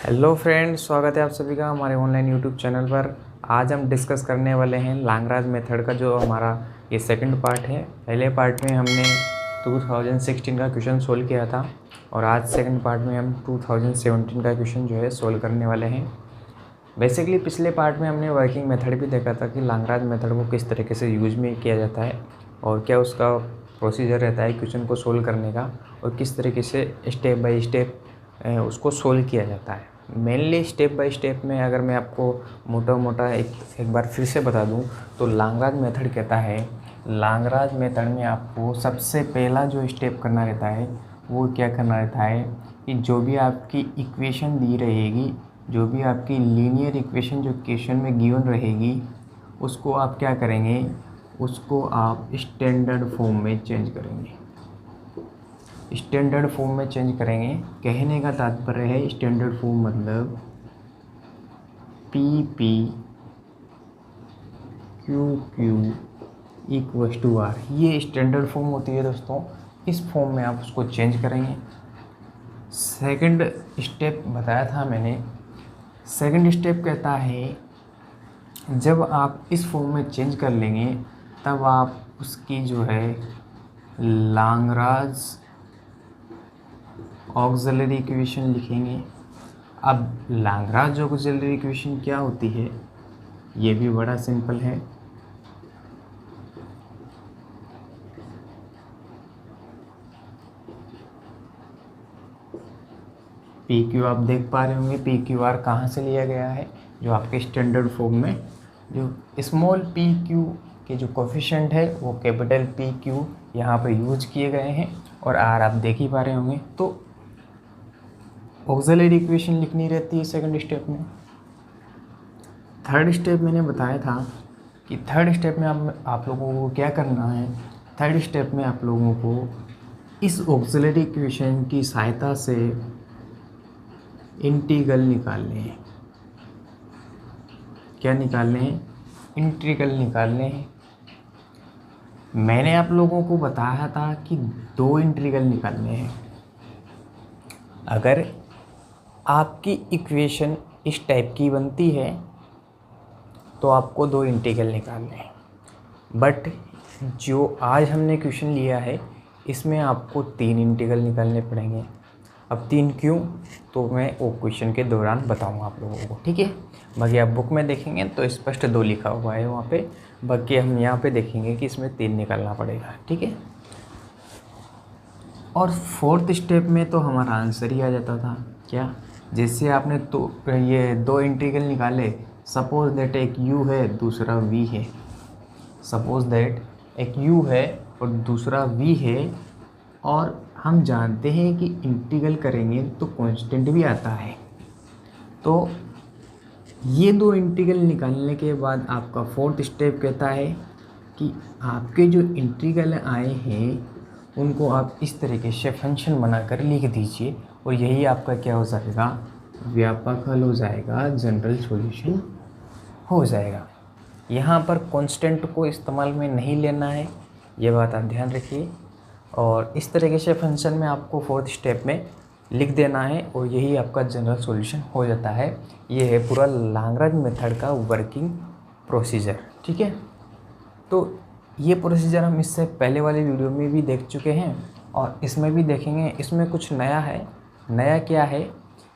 Hello friends, स्वागत है आप सभी का हमारे ऑनलाइन यूट्यूब चैनल पर। आज हम डिस्कस करने वाले हैं लांगराज मेथड का, जो हमारा ये सेकंड पार्ट है। पहले पार्ट में हमने 2016 का क्वेश्चन सोल्व किया था और आज सेकंड पार्ट में हम 2017 का क्वेश्चन जो है सोल्व करने वाले हैं। बेसिकली पिछले पार्ट में हमने वर्किंग मेथड भी देखा था कि लांगराज मेथड को किस तरीके से यूज में किया जाता है और क्या उसका प्रोसीजर रहता है क्वेश्चन को सोल्व करने का, और किस तरीके से स्टेप बाय स्टेप उसको सोल्व किया जाता है। मेनली स्टेप बाय स्टेप में अगर मैं आपको मोटा मोटा एक बार फिर से बता दूं तो लांगराज मेथड कहता है, लांगराज मेथड में आपको सबसे पहला जो स्टेप करना रहता है वो क्या करना रहता है कि जो भी आपकी इक्वेशन दी रहेगी, जो भी आपकी लीनियर इक्वेशन जो क्वेश्चन में गिवन रहेगी, उसको आप क्या करेंगे, उसको आप स्टैंडर्ड फॉर्म में चेंज करेंगे। स्टैंडर्ड फॉर्म में चेंज करेंगे, कहने का तात्पर्य है स्टैंडर्ड फॉर्म मतलब P P Q Q equals to R, ये स्टैंडर्ड फॉर्म होती है दोस्तों। इस फॉर्म में आप उसको चेंज करेंगे। सेकंड स्टेप बताया था मैंने, सेकंड स्टेप कहता है जब आप इस फॉर्म में चेंज कर लेंगे तब आप उसकी जो है लांगराज ऑक्सिलरी इक्वेशन लिखेंगे। अब लांगराज ऑक्सिलरी इक्वेशन क्या होती है, ये भी बड़ा सिंपल है। पी क्यू आप देख पा रहे होंगे, पी क्यू आर कहाँ से लिया गया है, जो आपके स्टैंडर्ड फॉर्म में जो स्मॉल पी क्यू के जो कोफिशिएंट है वो कैपिटल पी क्यू यहाँ पर यूज किए गए हैं, और आर आप देख ही पा रहे होंगे। तो ऑक्सिलरी इक्वेशन लिखनी रहती है सेकंड स्टेप में। थर्ड स्टेप मैंने बताया था कि थर्ड स्टेप में आप लोगों को क्या करना है। थर्ड स्टेप में आप लोगों को इस ऑक्सिलरी इक्वेशन की सहायता से इंटीग्रल निकालने हैं। क्या निकालने हैं? इंटीग्रल निकालने हैं। मैंने आप लोगों को बताया था कि दो इंटीग्रल निकालने हैं। अगर आपकी इक्वेशन इस टाइप की बनती है तो आपको दो इंटीग्रल निकालने हैं, बट जो आज हमने क्वेश्चन लिया है इसमें आपको तीन इंटीग्रल निकालने पड़ेंगे। अब तीन क्यों, तो मैं वो क्वेश्चन के दौरान बताऊंगा आप लोगों को, ठीक है। बाकी आप बुक में देखेंगे तो स्पष्ट दो लिखा हुआ है वहाँ पे, बाकी हम यहाँ पे देखेंगे कि इसमें तीन निकालना पड़ेगा, ठीक है। और फोर्थ स्टेप में तो हमारा आंसर ही आ जाता था। क्या? जैसे आपने तो ये दो इंटीग्रल निकाले, सपोज दैट एक u है दूसरा v है, सपोज दैट एक u है और दूसरा v है, और हम जानते हैं कि इंटीग्रल करेंगे तो कांस्टेंट भी आता है। तो ये दो इंटीग्रल निकालने के बाद आपका फोर्थ स्टेप कहता है कि आपके जो इंटीग्रल आए हैं उनको आप इस तरीके से फंक्शन बनाकर लिख दीजिए, और यही आपका क्या हो जाएगा, व्यापक हल हो जाएगा, जनरल सॉल्यूशन हो जाएगा। यहाँ पर कांस्टेंट को इस्तेमाल में नहीं लेना है, ये बात आप ध्यान रखिए। और इस तरीके से फंक्शन में आपको फोर्थ स्टेप में लिख देना है, और यही आपका जनरल सॉल्यूशन हो जाता है। ये है पूरा लांगराज मेथड का वर्किंग प्रोसीजर, ठीक है। तो ये प्रोसीजर हम इससे पहले वाले वीडियो में भी देख चुके हैं और इसमें भी देखेंगे। इसमें कुछ नया है। नया क्या है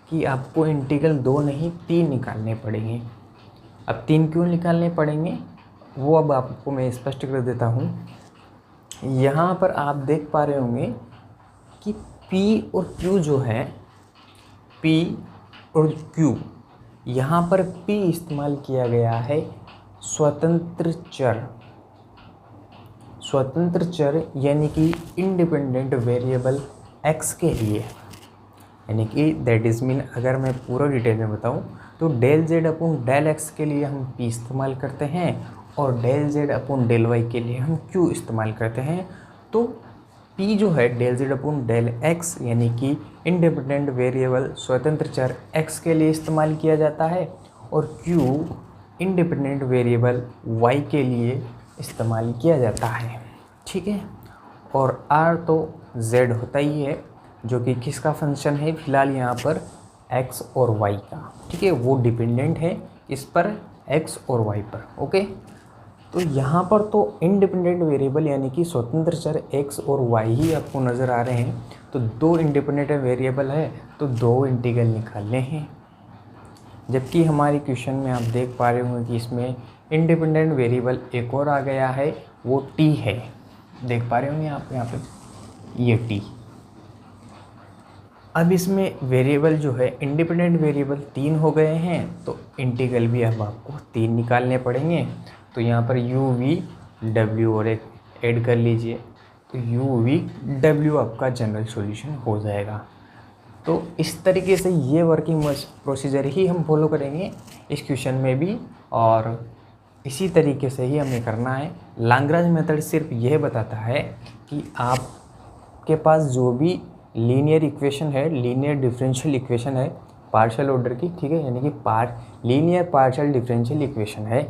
कि आपको इंटीग्रल दो नहीं तीन निकालने पड़ेंगे। अब तीन क्यों निकालने पड़ेंगे वो अब आपको मैं स्पष्ट कर देता हूँ। यहाँ पर आप देख पा रहे होंगे कि P और Q जो है, P और Q, यहाँ पर P इस्तेमाल किया गया है स्वतंत्र चर। स्वतंत्र चर यानी कि इंडिपेंडेंट वेरिएबल x के लिए, यानी कि दैट इज़ मीन अगर मैं पूरा डिटेल में बताऊं तो del z upon del x के लिए हम p इस्तेमाल करते हैं और del z upon del y के लिए हम q इस्तेमाल करते हैं। तो p जो है del z upon del x यानी कि इंडिपेंडेंट वेरिएबल स्वतंत्र चर x के लिए इस्तेमाल किया जाता है, और q इंडिपेंडेंट वेरिएबल y के लिए इस्तेमाल किया जाता है, ठीक है। और r तो z होता ही है, जो कि किसका फंक्शन है, फिलहाल यहाँ पर एक्स और वाई का, ठीक है, वो डिपेंडेंट है इस पर, एक्स और वाई पर। ओके, तो यहाँ पर तो इंडिपेंडेंट वेरिएबल यानी कि स्वतंत्र चर एक्स और वाई ही आपको नज़र आ रहे हैं। तो दो इंडिपेंडेंट वेरिएबल है तो दो इंटीग्रल निकालने हैं। जबकि हमारे क्वेश्चन में आप देख पा रहे होंगे कि इसमें इंडिपेंडेंट वेरिएबल एक और आ गया है, वो टी है। देख पा रहे होंगे आप यहाँ पे ये टी। अब इसमें वेरिएबल जो है इंडिपेंडेंट वेरिएबल 3 हो गए हैं, तो इंटीग्रल भी अब आपको 3 निकालने पड़ेंगे। तो यहाँ पर यू वी डब्ल्यू और एक ऐड कर लीजिए, तो यू वी डब्ल्यू आपका जनरल सॉल्यूशन हो जाएगा। तो इस तरीके से ये वर्किंग प्रोसीजर ही हम फॉलो करेंगे इस क्वेश्चन में भी, और इसी तरीके से ही हमें करना है। लाग्रांज मेथड सिर्फ यह बताता है कि आपके पास जो भी लीनियर इक्वेशन है, लीनियर डिफरेंशियल इक्वेशन है पार्शियल ऑर्डर की, ठीक है, यानी कि लीनियर पार्शियल डिफरेंशियल इक्वेशन है,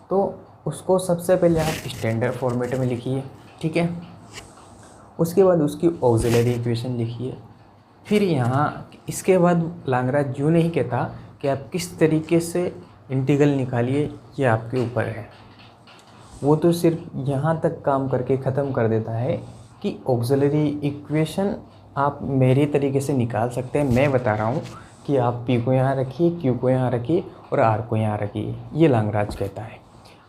तो उसको सबसे पहले आप स्टैंडर्ड फॉर्मेट में लिखिए, ठीक है। उसके बाद उसकी ऑक्सिलरी इक्वेशन लिखिए। फिर यहाँ इसके बाद लाग्रांज यूँ नहीं कहता कि आप किस तरीके से इंटीग्रल निकालिए, ये आपके ऊपर है। वो तो सिर्फ यहाँ तक काम करके ख़त्म कर देता है कि ऑक्सिलरी इक्वेशन आप मेरे तरीके से निकाल सकते हैं। मैं बता रहा हूँ कि आप पी को यहाँ रखिए, क्यू को यहाँ रखिए और आर को यहाँ रखिए, ये लाग्रांज कहता है।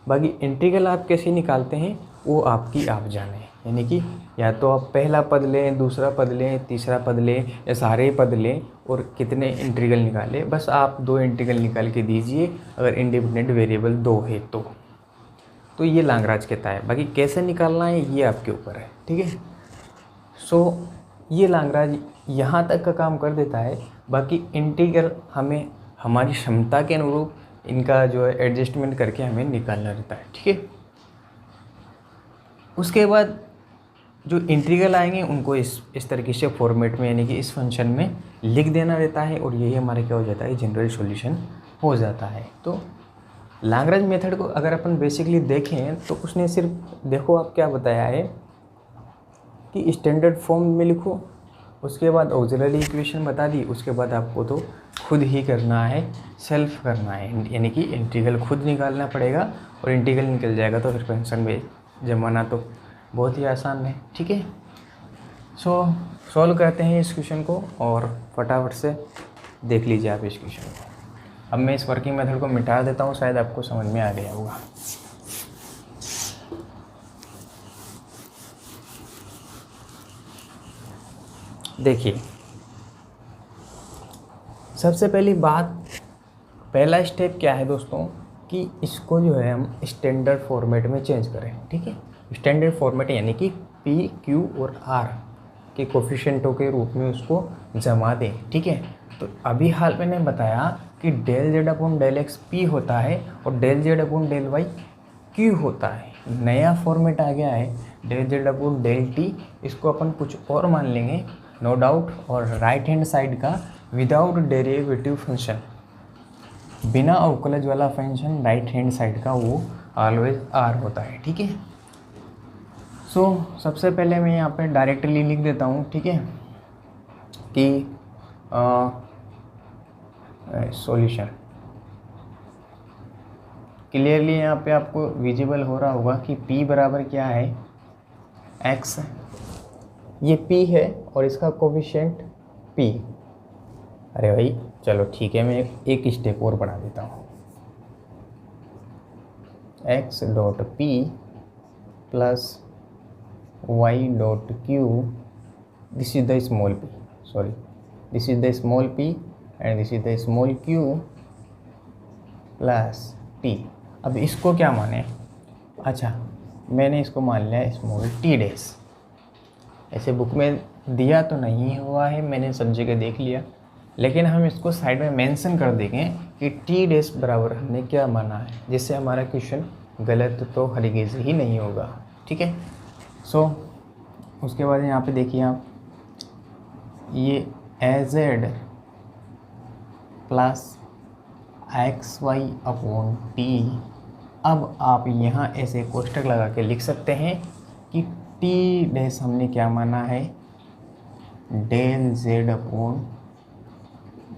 बाकी इंटीग्रल आप कैसे निकालते हैं वो आपकी आप जाने, यानी कि या तो आप पहला पद लें, दूसरा पद लें, तीसरा पद लें या सारे पद लें और कितने इंटीग्रल निकालें, बस आप 2 इंटीग्रल निकाल के दीजिए अगर इंडिपेंडेंट वेरिएबल 2 है तो ये लाग्रांज कहता है। बाकी कैसे निकालना है ये आपके ऊपर है, ठीक है। सो ये लाग्रांज यहाँ तक का काम कर देता है। बाकी इंटीग्रल हमें हमारी क्षमता के अनुरूप इनका जो है एडजस्टमेंट करके हमें निकालना रहता है, ठीक है। उसके बाद जो इंटीग्रल आएंगे उनको इस तरीके से फॉर्मेट में, यानी कि इस फंक्शन में लिख देना रहता है, और यही हमारे क्या हो जाता है, जनरल सॉल्यूशन हो जाता है। तो लाग्रांज मेथड को अगर अपन बेसिकली देखें तो उसने सिर्फ देखो आप क्या बताया है कि स्टैंडर्ड फॉर्म में लिखो, उसके बाद ऑक्सिलरी इक्वेशन बता दी, उसके बाद आपको तो खुद ही करना है, सेल्फ करना है, यानी कि इंटीग्रल खुद निकालना पड़ेगा और इंटीग्रल निकल जाएगा तो फिर फंक्शन में जमाना तो बहुत ही आसान है, ठीक है। सो सॉल्व करते हैं इस क्वेश्चन को और फटाफट से देख लीजिए आप इस क्वेश्चन को। अब मैं इस वर्किंग मेथड को मिटा देता हूँ, शायद आपको समझ में आ गया होगा। देखिए, सबसे पहली बात, पहला स्टेप क्या है दोस्तों कि इसको जो है हम स्टैंडर्ड फॉर्मेट में चेंज करें, ठीक है। स्टैंडर्ड फॉर्मेट यानी कि पी, क्यू और आर के कोफिशिएंटों के रूप में उसको जमा दें, ठीक है। तो अभी हाल मैंने बताया कि del Z upon del X P होता है और del Z upon del Y Q होता है। नया फॉर्मेट आ गया है del Z upon del T, इसको अपन कुछ और मान लेंगे नो डाउट, और राइट हैंड साइड का विदाउट डेरिवेटिव फंक्शन, बिना अवकलज वाला फंक्शन राइट हैंड साइड का वो ऑलवेज आर होता है, ठीक है। सो सबसे पहले मैं यहाँ पे डायरेक्टली लिख देता हूँ, ठीक है, कि सॉल्यूशन क्लियरली यहाँ पे आपको विजिबल हो रहा होगा कि p बराबर क्या है, x, ये p है और इसका कोफिशिएंट p। अरे भाई चलो ठीक है, मैं एक स्टेप और बढ़ा देता हूँ, x dot p plus y dot q, this is the small p, sorry this is the small p and this is the small q plus t। अब इसको क्या माने, अच्छा मैंने इसको मान लिया स्मॉल t डैश, ऐसे बुक में दिया तो नहीं हुआ है, मैंने सब जगह देख लिया, लेकिन हम इसको साइड में मेंशन कर देंगे कि t डैश बराबर हमने क्या माना है, जिससे हमारा क्वेश्चन गलत तो हरगिज़ ही नहीं होगा, ठीक है। सो उसके बाद यहाँ पे देखिए आप, ये A Z plus X Y upon T. अब आप यहाँ ऐसे कोष्टक लगा के लिख सकते हैं कि टी डैश हमने क्या माना है, del Z upon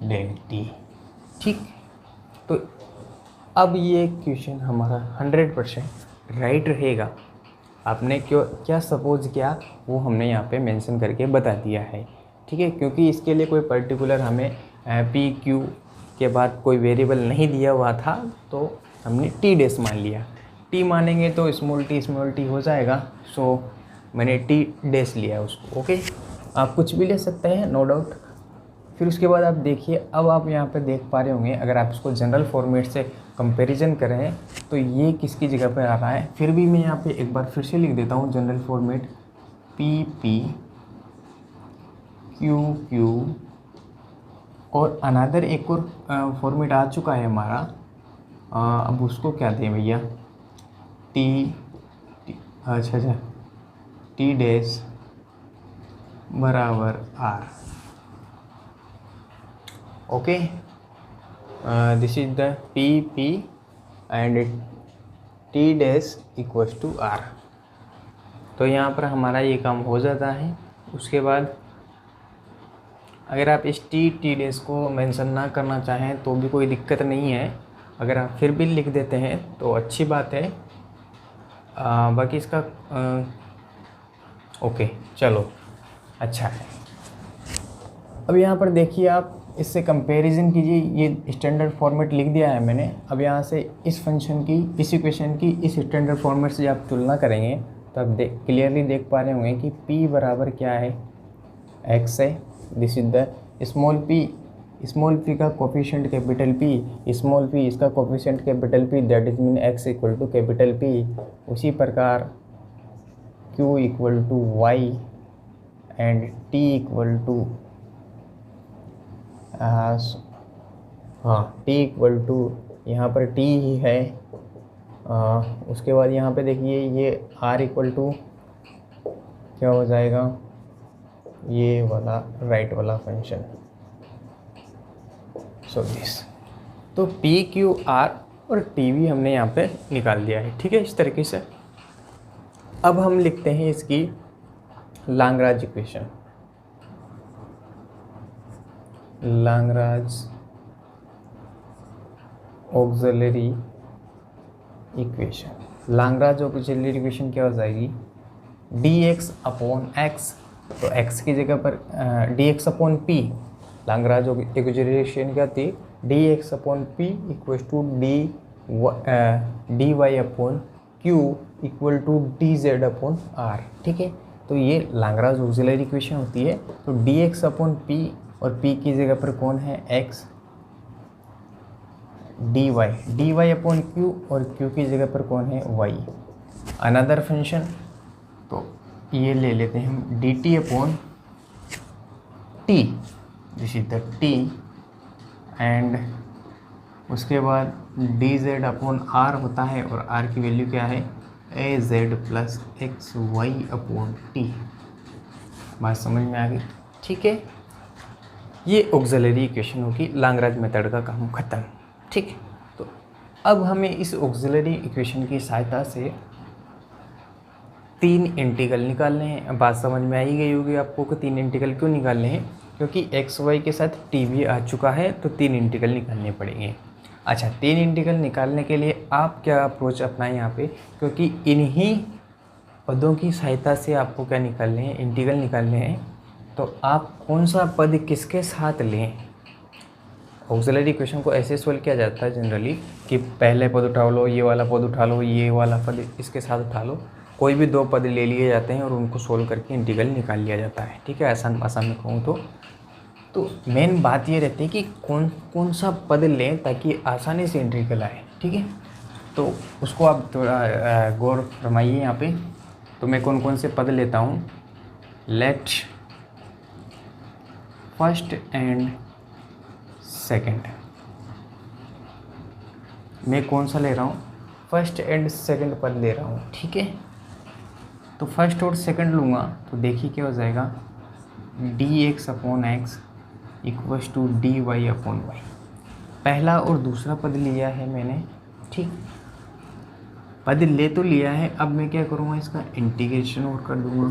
del T. ठीक, तो अब ये क्वेश्चन हमारा 100% राइट रहेगा। आपने क्यों क्या सपोज किया वो हमने यहाँ पे मेंशन करके बता दिया है। ठीक है, क्योंकि इसके लिए कोई पर्टिकुलर हमें पी क्यू के बाद कोई वेरिएबल नहीं दिया हुआ था, तो हमने टी डैश मान लिया। टी मानेंगे तो स्मॉल टी हो जाएगा, सो मैंने टी डैश लिया उसको। ओके, आप कुछ भी ले सकते हैं, नो डाउट। फिर उसके बाद आप देखिए, अब आप यहाँ पे देख पा रहे होंगे, अगर आप इसको जनरल फॉर्मेट से कंपैरिजन करें तो ये किसकी जगह पे आ रहा है। फिर भी मैं यहाँ पे एक बार फिर से लिख देता हूँ general format, P P Q Q, और अनदर एक और फॉर्मेट आ चुका है हमारा। अब उसको क्या दें भैया, टी, अच्छा टी डैश बराबर आर। Okay, this is the P P and T dash equals to R. तो यहाँ पर हमारा ये काम हो जाता है। उसके बाद अगर आप इस टी डैश को मेंशन ना करना चाहें तो भी कोई दिक्कत नहीं है, अगर आप फिर भी लिख देते हैं तो अच्छी बात है। बाकी इसका ओके चलो अच्छा है। अब यहाँ पर देखिए, आप इससे कंपैरिजन कीजिए, ये स्टैंडर्ड फॉर्मेट लिख दिया है मैंने। अब यहाँ से इस फंक्शन की, इस इक्वेशन की इस स्टैंडर्ड फॉर्मेट से आप तुलना करेंगे तो आप क्लियरली देख पा रहे होंगे कि p बराबर क्या है, x है। This is the small p का coefficient capital P, small p इसका coefficient capital P, that is mean x equal to capital P। उसी प्रकार q equal to y and t equal to t equal to यहाँ पर t ही है। उसके बाद यहाँ पे देखिए, ये r इक्वल टू क्या हो जाएगा, ये वाला राइट वाला फंक्शन, सो दिस। तो p q r और t v हमने यहाँ पे निकाल दिया है। ठीक है, इस तरीके से अब हम लिखते हैं इसकी Lagrange equation. Lagrange auxiliary equation. Lagrange auxiliary equation क्या हो जाएगी, dx अपॉन x, तो x की जगह पर dx upon p। Lagrange auxiliary equation क्या थी, dx upon p equal to dy upon q equal to dz upon r। ठीक है, तो ये लाग्रांज ऑक्सिलरी इक्वेशन होती है। तो dx अपॉन p और p की जगह पर कौन है, x, dy अपॉन q और q की जगह पर कौन है, y। अनदर फंक्शन, तो ये ले लेते हैं हम dt upon t, this is the t, and उसके बाद dz अपॉन r होता है, और r की वैल्यू क्या है, az plus X Y upon t। बात समझ में आ गई। ठीक है, ये ऑक्सिलरी इक्वेशन होगी, लाग्रांज मेथड का काम खत्म। ठीक, तो अब हमें इस ऑक्सिलरी इक्वेशन की सहायता से 3 इंटीग्रल निकालने हैं। बात समझ में आई गई होगी आपको कि 3 इंटीग्रल क्यों निकालने हैं, क्योंकि एक्स वाई के साथ टी भी आ चुका है, तो 3 इंटीग्रल निकालने पड़ेंगे। अच्छा, 3 इंटीग्रल निकालने के लिए आप क्या अप्रोच अपनाएं यहाँ पे, क्योंकि इन्हीं पदों की सहायता से आपको क्या निकालने हैं, इंटीग्रल निकालने हैं। तो आप कौन सा पद किसके साथ लें। ऑक्सिलरी इक्वेशन को ऐसे सोल्व किया जाता है जनरली कि पहले पद उठा लो, ये वाला पद उठा लो, ये वाला पद इसके साथ उठा लो, कोई भी 2 पद ले लिए जाते हैं और उनको सोल्व करके इंटीग्रल निकाल लिया जाता है। ठीक है, आसान भाषा में कहूँ तो मेन बात ये रहती है कि कौन सा पद लें ताकि आसानी से इंटीग्रल आए। ठीक है, तो उसको आप थोड़ा गौर फरमाइए यहाँ पे। तो मैं कौन से पद लेता हूँ, लेट फर्स्ट एंड सेकंड, मैं कौन सा ले रहा हूँ, फर्स्ट एंड सेकंड पद ले रहा हूँ। ठीक है, तो फर्स्ट और सेकंड लूँगा तो देखिए क्या हो जाएगा, dx upon X equals to dy upon Y. पहला और दूसरा पद लिया है मैंने। ठीक, पद ले तो लिया है, अब मैं क्या करूँगा, इसका इंटीग्रेशन और कर दूँगा,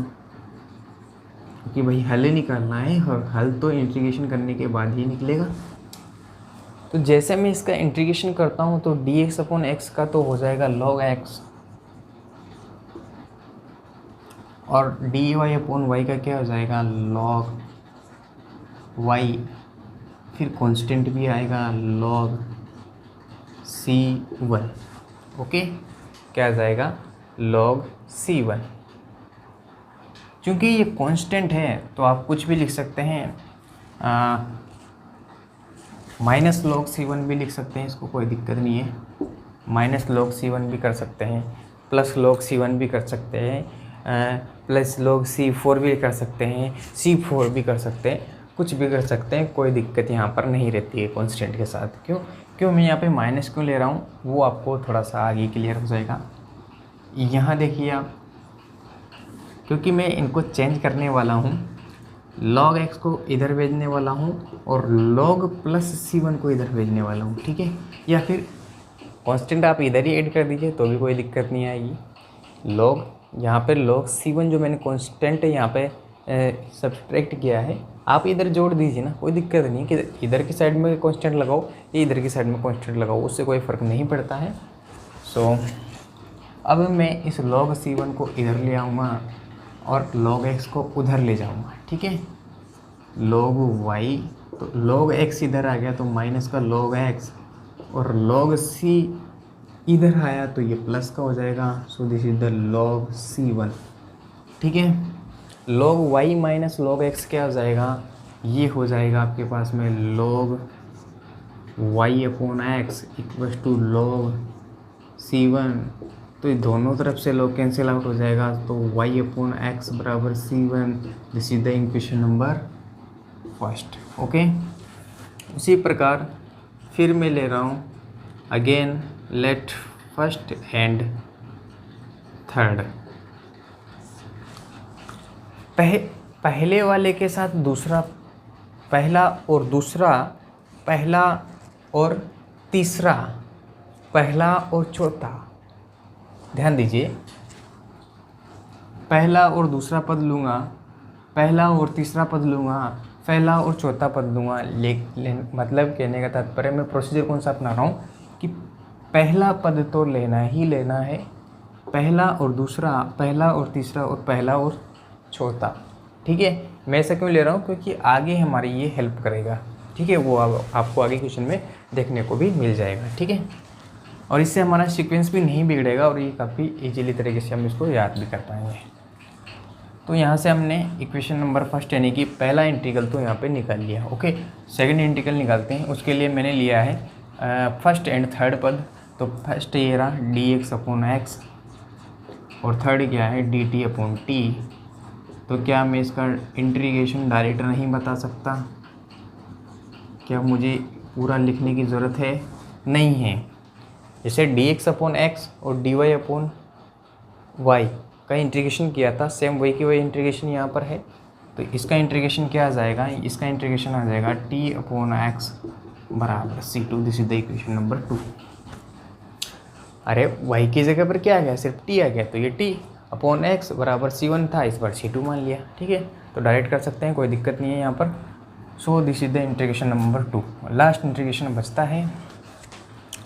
क्योंकि भाई हल निकालना है और हल तो इंटीग्रेशन करने के बाद ही निकलेगा। तो जैसे मैं इसका इंटीग्रेशन करता हूँ तो डी एक्स अपॉन एक्स का तो हो जाएगा log x, और डी वाई अपॉन वाई का क्या हो जाएगा log y, फिर कांस्टेंट भी आएगा log c1। ओके, क्या आ जाएगा log c1। क्योंकि ये कांस्टेंट है तो आप कुछ भी लिख सकते हैं, माइनस log c1 भी लिख सकते हैं, इसको कोई दिक्कत नहीं है। माइनस log c1 भी कर सकते हैं, प्लस log c1 भी कर सकते हैं, प्लस log c4 भी कर सकते हैं, c4 भी कर सकते हैं, कुछ भी कर सकते हैं, कोई दिक्कत यहाँ पर नहीं रहती है कांस्टेंट के साथ। क्यों मैं यहाँ पे माइनस क्यों ले रहा हूँ वो आपको थोड़ा सा आगे क्लियर हो जाएगा। यहाँ देखिए आप, क्योंकि मैं इनको चेंज करने वाला हूँ, log x को इधर भेजने वाला हूँ और log प्लस c1 को इधर भेजने वाला हूँ, ठीक है। या फिर कांस्टेंट आप इधर ही ऐड कर दीजिए तो भी कोई दिक्कत नहीं आएगी। log यहाँ पे log c1 जो मैंने कांस्टेंट यहाँ पे सब्सट्रैक्ट किया है, आप इधर जोड़ दीजिए ना, कोई दिक्कत नहीं कि इधर की साइड में कांस्टेंट लगाओ या इधर की साइड में कांस्टेंट लगाओ, उससे कोई फ़र्क नहीं पड़ता है। सो अब मैं इस log c1 को इधर ले आऊँगा और log x को उधर ले जाऊँगा, ठीक है। log y, तो log x इधर आ गया तो माइनस का log x, और log c इधर आया तो ये प्लस का हो जाएगा। So this is the log c1, ठीक है। log y minus log x क्या हो जाएगा, ये हो जाएगा आपके पास में log y upon x equals to log c1। तो ये दोनों तरफ से log कैंसिल आउट हो जाएगा, तो y अपॉन x बराबर c1। This is the equation number first. Okay, उसी प्रकार फिर मैं ले रहा हूँ again, let first and third, पहले वाले के साथ दूसरा, पहला और दूसरा, पहला और तीसरा, पहला और चौथा। ध्यान दीजिए, पहला और दूसरा पद लूँगा, पहला और तीसरा पद लूँगा, पहला और चौथा पद लूँगा। मतलब कहने का तात्पर्य मैं प्रोसीजर कौन सा अपना रहा हूँ कि पहला पद तो लेना ही लेना है, पहला और दूसरा, पहला और तीसरा, और पहला और चौथा, ठीक है। मैं ऐसा क्यों ले रहा हूँ क्योंकि आगे हमारी ये हेल्प करेगा, ठीक है। वो आपको आगे क्वेश्चन में देखने को भी मिल जाएगा, ठीक है। और इससे हमारा सीक्वेंस भी नहीं बिगड़ेगा और ये काफ़ी इजीली तरीके से हम इसको याद भी कर पाएंगे। तो यहाँ से हमने इक्वेशन नंबर फर्स्ट यानी कि पहला इंटीग्रल तो यहाँ पे निकाल लिया। ओके, सेकंड इंटीग्रल निकालते हैं। उसके लिए मैंने लिया है फर्स्ट एंड थर्ड पद। तो फर्स्ट ये रहा डी एक्स अपॉन एक्स और थर्ड क्या है डी टी अपॉन टी। तो क्या मैं इसका इंटीग्रेशन डायरेक्ट नहीं बता सकता? क्या मुझे पूरा लिखने की ज़रूरत है? नहीं है। जैसे डी एक्स अपॉन एक्स और डी वाई अपॉन वाई का इंटीग्रेशन किया था, सेम वही की वही इंटीग्रेशन यहाँ पर है। तो इसका इंटीग्रेशन क्या आ जाएगा? इसका इंटीग्रेशन आ जाएगा टी अपॉन एक्स बराबर C2। This is the equation number 2। अरे वाई की जगह पर क्या आ गया? सिर्फ टी आ गया, तो ये टी अपॉन एक्स बराबर C1 था, इस बार C2 मान लिया, ठीक है। तो डायरेक्ट कर सकते हैं, कोई दिक्कत नहीं है यहाँ पर। So this is the integration number 2। Last integration बचता है,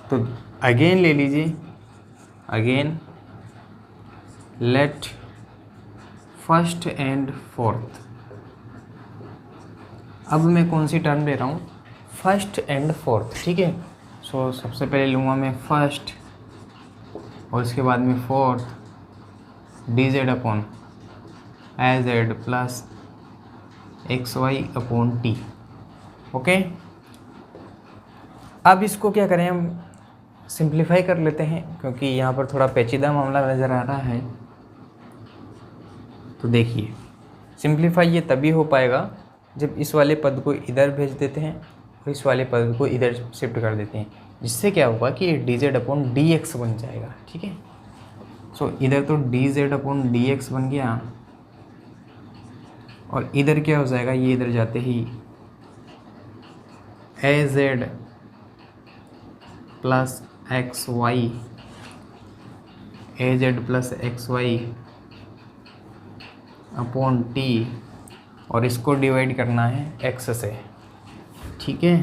तो अगेन ले लीजिए, again let first and fourth. अब मैं कौन सी टर्म ले रहा हूँ? फर्स्ट एंड फोर्थ, ठीक है। सो सबसे पहले लूँगा मैं फर्स्ट और इसके बाद में fourth, D Z upon A Z plus X Y upon T. Okay, अब इसको क्या करें, हम सिंप्लीफाई कर लेते हैं क्योंकि यहाँ पर थोड़ा पेचीदा मामला नज़र आ रहा है। तो देखिए, सिंप्लीफाई ये तभी हो पाएगा जब इस वाले पद को इधर भेज देते हैं और इस वाले पद को इधर शिफ्ट कर देते हैं, जिससे क्या होगा कि D Z upon D x बन जाएगा, ठीक है। सो इधर तो D Z upon D x बन गया और इधर क्या हो जाएगा, ये इधर जाते ही A Z plus X Y, A Z plus X Y upon T, और इसको डिवाइड करना है एक्स से, ठीक है।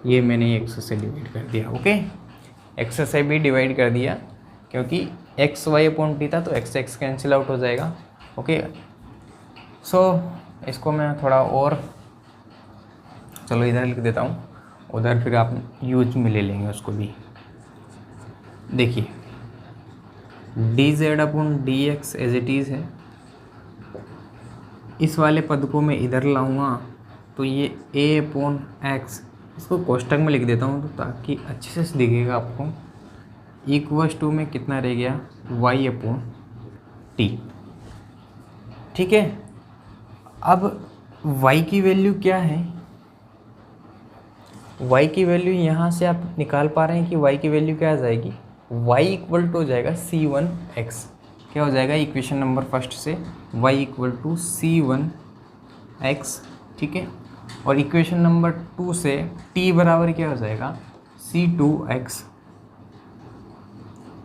ये मैंने एक्स से डिवाइड कर दिया। ओके, एक्स से भी डिवाइड कर दिया क्योंकि एक्स वाई अपॉन टी था तो एक्स एक्स कैंसिल आउट हो जाएगा। ओके, सो इसको मैं थोड़ा और, चलो इधर लिख देता हूँ, उधर फिर आप यूज में ले लेंगे उसको भी। देखिए D Z upon D X as it is है, इस वाले पद को मैं इधर लाऊंगा तो ये ए अपॉन एक्स, इसको कोष्टक में लिख देता हूँ तो ताकि अच्छे से दिखेगा आपको। इक्वल्स टू में कितना रह गया, वाई अपॉन टी। ठीक है, अब y की वैल्यू क्या है, y की वैल्यू यहाँ से आप निकाल पा रहे हैं कि y की वैल्यू क्या आ जाएगी, y इक्वल टू हो जाएगा c1x। क्या हो जाएगा इक्वेशन नंबर फर्स्ट से, y इक्वल टू c1x। ठीक है, और इक्वेशन नंबर 2 से t बराबर क्या हो जाएगा, c2x।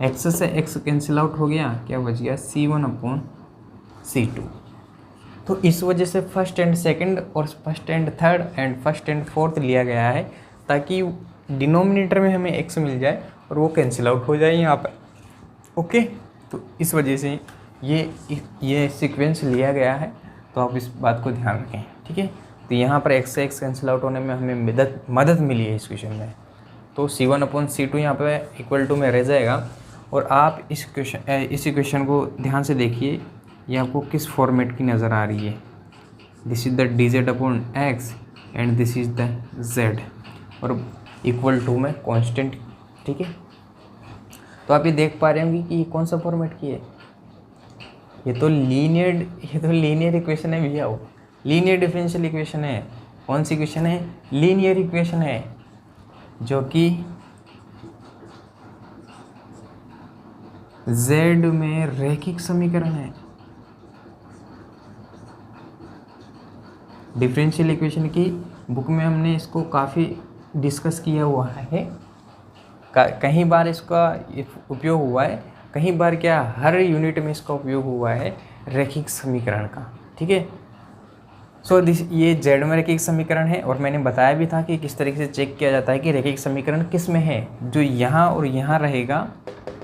x से x कैंसिल आउट हो गया, क्या बच गया c1 अपॉन c2। तो इस वजह से फर्स्ट एंड सेकंड और first and third and first and fourth लिया गया है ताकि डिनोमिनेटर में हमें x मिल जाए और वो कैंसिल आउट हो जाए यहाँ पर। ओके, तो इस वजह से ये सीक्वेंस लिया गया है, तो आप इस बात को ध्यान रखें। ठीक है, तो यहाँ पर x से x कैंसिल आउट होने में हमें मदद मिली है इस क्वेश्चन में। तो c1 अपॉन c2 यहाँ पे इक्वल टू में रह जाएगा। और आप इस इक्वेशन को ध्यान से देखिए, ये आपको किस फॉर्मेट की नज़र आ रही है। This is the D Z upon x and this is the Z, और इक्वल टू में कांस्टेंट। ठीक है, तो आप ये देख पा रहे होंगे कि ये कौन सा फॉर्मेट की है, ये तो लीनियर इक्वेशन है भैया, वो लीनियर डिफरेंशियल इक्वेशन है। कौन सी इक्वेशन है, लीनियर इक्वेशन है, जो कि z में रैखिक समीकरण है। डिफरेंशियल इक्वेशन की बुक में हमने इसको काफ़ी डिस्कस किया हुआ है, कई बार इसका उपयोग हुआ है, कई बार क्या हर यूनिट में इसका उपयोग हुआ है रैखिक समीकरण का। ठीक है, सो ये जेड में रैखिक समीकरण है, और मैंने बताया भी था कि किस तरीके से चेक किया जाता है कि रैखिक समीकरण किस में है, जो यहाँ और यहाँ रहेगा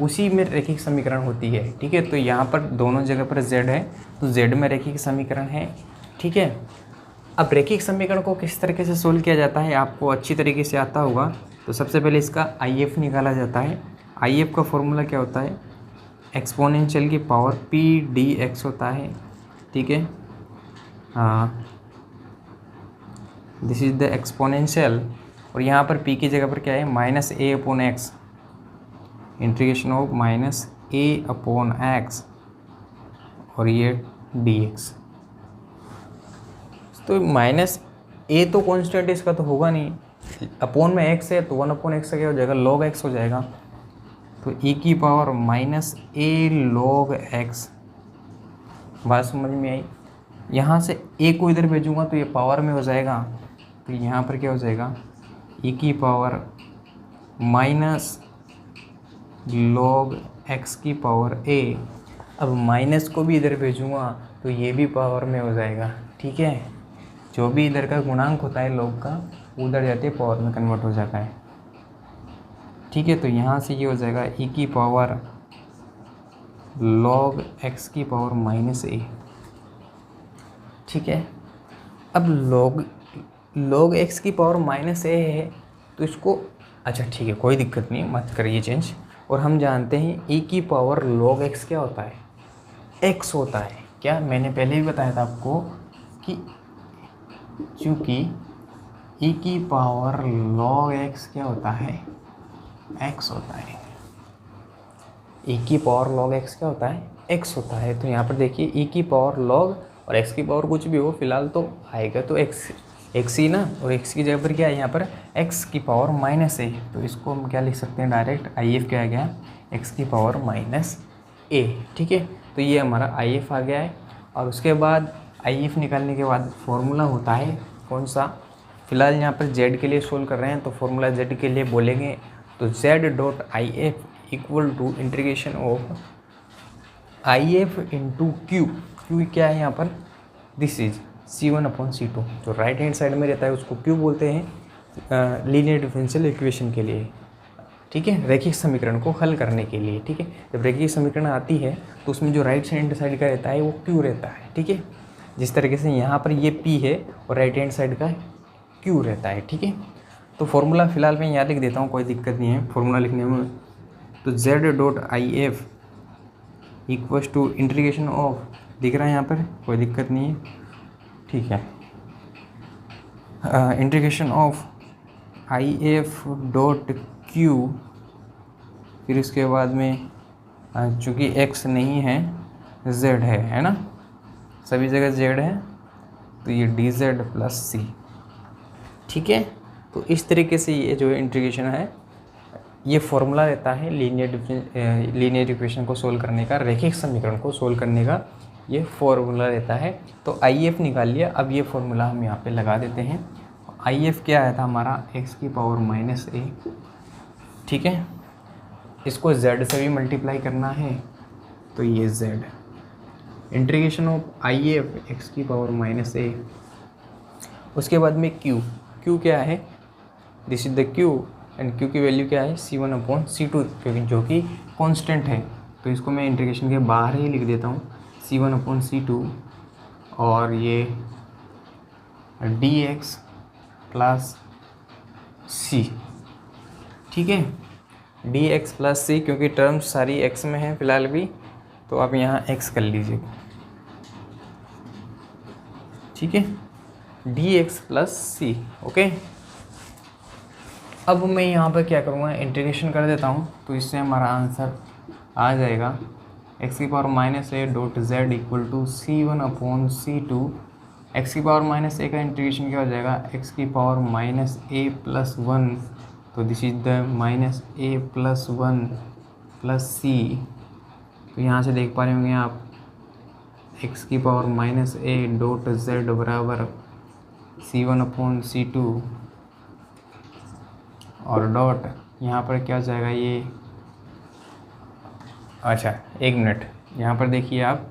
उसी में रैखिक समीकरण होती है। ठीक है, तो यहाँ पर दोनों जगह पर z है तो z में रैखिक समीकरण है। ठीक है, अब रैखिक समीकरण को किस तरीके से सोल्व किया जाता है आपको अच्छी तरीके से आता होगा। तो सबसे पहले इसका IF निकाला जाता है। IF का फॉर्मूला क्या होता है, एक्सपोनेंशियल की पावर p dx होता है। ठीक है, हाँ, दिस इज द एक्सपोनेंशियल, और यहाँ पर p की जगह पर क्या है, minus a upon x, integration of minus a upon x, और ये dx। तो माइनस a तो कांस्टेंट इसका तो होगा नहीं, अपॉन में x है तो 1 अपॉन x का क्या हो जाएगा, log x हो जाएगा। तो e की power minus a log x, बात समझ में आई। यहाँ से a को इधर भेजूँगा तो ये पावर में हो जाएगा, तो यहाँ पर क्या हो जाएगा, e की पावर माइनस log x की पावर a। अब माइनस को भी इधर भेजूँगा तो ये भी पावर में हो जाएगा। ठीक है, जो भी इधर का गुणांक होता है log का, उधर जाते पावर में कन्वर्ट हो जाता है। ठीक है, तो यहाँ से ये हो जाएगा e की पावर log x की पावर माइनस a। ठीक है, अब log x की पावर माइनस a है तो इसको, अच्छा ठीक है कोई दिक्कत नहीं, मत करिए चेंज। और हम जानते हैं e की पावर log x क्या होता है, x होता है। क्या मैंने पहले भी बताया था आपको कि चूँकि e की पावर log x क्या होता है, x होता है। e की पावर log x क्या होता है, x होता है। तो यहाँ पर देखिए e की पावर log और x की पावर कुछ भी हो, फिलहाल तो आएगा तो x ही ना, और x की जगह पर क्या है यहाँ पर x की पावर माइनस a। तो इसको हम क्या लिख सकते हैं डायरेक्ट, IF क्या आ गया, x की पावर माइनस a। ठीक है, तो ये हमारा IF आ गया है। और उसके बाद IF निकालने के बाद फॉर्मूला होता है कौन सा, फिलहाल यहाँ पर z के लिए सोल्व कर रहे हैं तो फॉर्मूला z के लिए बोलेंगे तो z dot IF equal to integration of IF into Q। Q क्या है यहाँ पर, this is C1 upon C2, जो राइट हैंड साइड में रहता है उसको Q बोलते हैं, लीनियर डिफरेंशियल इक्वेशन के लिए, ठीक है, रैखिक समीकरण को हल करने के लिए, ठीक है। जब रैखिक समीकरण आती है तो उसमें जो राइट हैंड साइड का रहता है वो क्यू रहता है, ठीक है। जिस तरीके से यहाँ पर ये पी है और राइट हैंड साइड का क्यू रहता है, ठीक है। तो फॉर्मूला फिलहाल मैं यहाँ लिख देता हूँ, कोई दिक्कत नहीं है फॉर्मूला लिखने में। तो z.if equals to integration of, दिख रहा है यहाँ पर, कोई दिक्कत नहीं है, ठीक है। इंटीग्रेशन ऑफ if.q, फिर इसके बाद में चूँकि x नहीं है z है ना, सभी जगह z है, तो ये dz प्लस c, ठीक है। तो इस तरीके से ये जो इंटीग्रेशन है, ये फॉर्मूला रहता है लीनियर इक्वेशन को सोल्व करने का, रैखिक समीकरण को सोल्व करने का ये फॉर्मूला रहता है। तो IF निकाल लिया, अब ये फॉर्मूला हम यहाँ पे लगा देते हैं। IF क्या आया था हमारा, x की पावर माइनस a, ठीक है। इसको z से भी मल्टीप्लाई करना है, तो ये z, integration of IF x की पावर माइनस a। उसके बाद में q क्या है, this is the q, and q की वैल्यू क्या है, C1/C2, क्योंकि जो कि कांस्टेंट है, तो इसको मैं इंटीग्रेशन के बाहर ही लिख देता हूँ, C1/C2, और ये dx प्लस c, ठीक है, dx प्लस c, क्योंकि टर्म्स सारी x में है फिलहाल भी, तो आप यहाँ x कर लीजिए, ठीक है, dx प्लस c, ओके। अब मैं यहाँ पर क्या करूँगा, इंटीग्रेशन कर देता हूँ, तो इससे हमारा आंसर आ जाएगा x की power minus a dot z equal to C1/C2। x की पावर माइनस a का इंटीग्रेशन क्या हो जाएगा, x की पावर माइनस a प्लस 1, तो this is the minus a plus 1 plus c। तो यहाँ से देख पा रहे होंगे आप, x की power minus a dot z बराबर C1/C2, और डॉट यहाँ पर क्या हो जाएगा ये, अच्छा एक मिनट, यहाँ पर देखिए आप,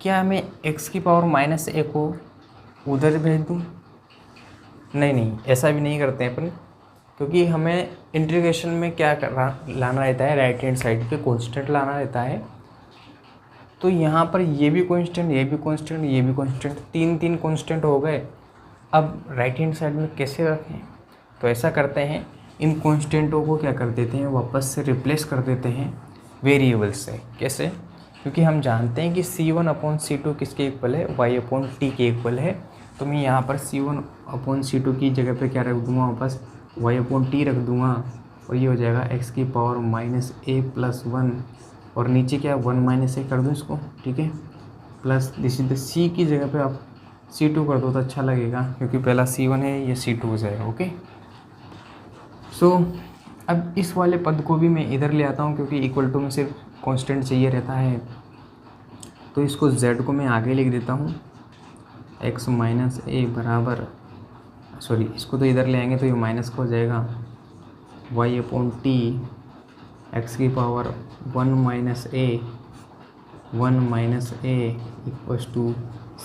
क्या मैं x की पावर माइनस a को उधर भेज दूँ, नहीं, ऐसा भी नहीं करते हैं अपन, क्योंकि हमें इंटीग्रेशन में क्या लाना रहता है, राइट हैंड साइड पे कांस्टेंट लाना रहता है। तो यहाँ पर ये भी कांस्टेंट, ये भी कांस्टेंट, ये भी कांस्टेंट, तीन कांस्टेंट हो गए। अब राइट हैंड साइड में कैसे रखें, तो ऐसा करते हैं, इन कांस्टेंटों को क्या कर देते हैं, वापस से रिप्लेस कर देते हैं वेरिएबल से। कैसे, क्योंकि हम जानते हैं कि C1/C2 किसके इक्वल है, y/t के इक्वल है। तो मैं यहाँ पर C1/C2 की जगह पे क्या रख दूँगा, वापस y/t रख दूँगा, और ये हो जाएगा x की पावर माइनस a प्लस 1, और नीचे क्या 1 माइनस a कर दूँ इसको, ठीक है, plus this is the c की जगह पे आप C2 कर दो तो अच्छा लगेगा, क्योंकि पहला C1 है, ये C2 हो जाएगा, ओके। सो अब इस वाले पद को भी मैं इधर ले आता हूँ, क्योंकि इक्वल टू में सिर्फ कांस्टेंट चाहिए रहता है। तो इसको z को मैं आगे लिख देता हूँ, x माइनस a बराबर, सॉरी इसको तो इधर ले आएंगे तो ये माइनस का हो जाएगा, y/t x की power 1 minus a equals to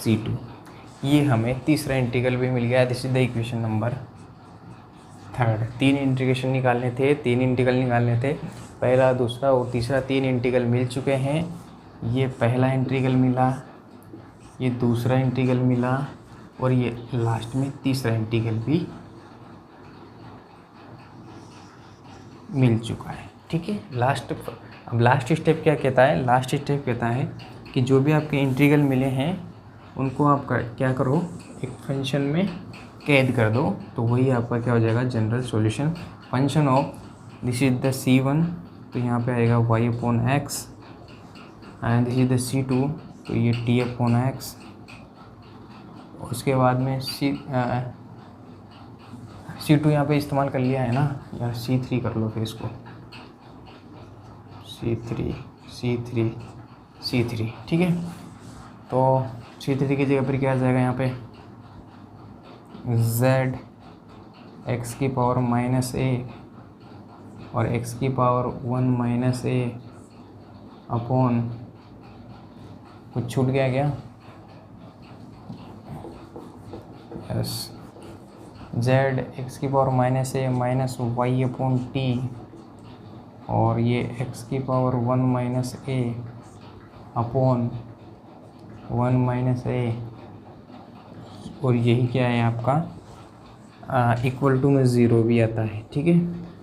C2। ये हमें तीसरा इंटीग्रल भी मिल गया। This is the equation number 3। तीन इंटीग्रेशन निकालने थे, पहला, दूसरा और तीसरा, 3 इंटीग्रल मिल चुके हैं। ये पहला इंटीग्रल मिला, ये दूसरा इंटीग्रल मिला, और ये लास्ट में तीसरा इंटीग्रल भी मिल चुका है, ठीक है। अब लास्ट स्टेप क्या कहता है, लास्ट स्टेप कहता है कि जो भी आपके इंटीग्रल मिले हैं उनको आप क्या करो, एक फंक्शन में कैद कर दो, तो वही आपका क्या हो जाएगा, general solution. Function of this is the C1, तो यहाँ पे आएगा y/x, and this is the C2, तो ये t/x। उसके बाद में C2 यहाँ पे इस्तेमाल कर लिया है ना, या C3 कर लो फिर इसको, C3, ठीक है। तो C3 की जगह पर क्या आ जाएगा, यहाँ पे z x की पावर माइनस a और x की पावर 1 माइनस a अपॉन, कुछ छूट गया क्या, यस, जेड एक्स की पावर माइनस ए माइनस वाई अपॉन टी, और ये एक्स की पावर 1 माइनस ए अपॉन 1 माइनस ए, और यही क्या है आपका इक्वल टू में 0 भी आता है। ठीक है,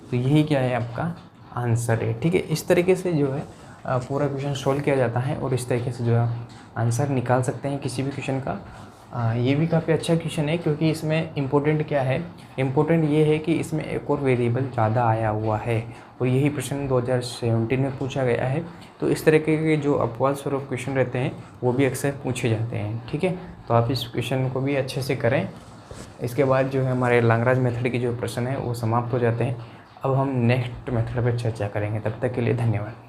तो यही क्या है आपका आंसर है। ठीक है, इस तरीके से जो है पूरा क्वेश्चन सॉल्व किया जाता है और इस तरीके से जो है आंसर निकाल सकते हैं किसी भी क्वेश्चन का। ये भी काफ़ी अच्छा क्वेश्चन है क्योंकि इसमें इम्पोर्टेंट क्या है, इम्पोर्टेंट ये है कि इसमें एक और वेरिएबल ज़्यादा आया हुआ है और यही प्रश्न 2017 में पूछा गया है। तो इस तरीके के जो अपवाद स्वरूप क्वेश्चन रहते हैं वो भी अक्सर पूछे जाते हैं। ठीक है, तो आप इस क्वेश्चन को भी अच्छे से करें। इसके बाद जो है हमारे लैग्रांज मेथड के जो प्रश्न है वो समाप्त हो जाते हैं। अब हम नेक्स्ट मेथड पर चर्चा करेंगे। तब तक के लिए धन्यवाद।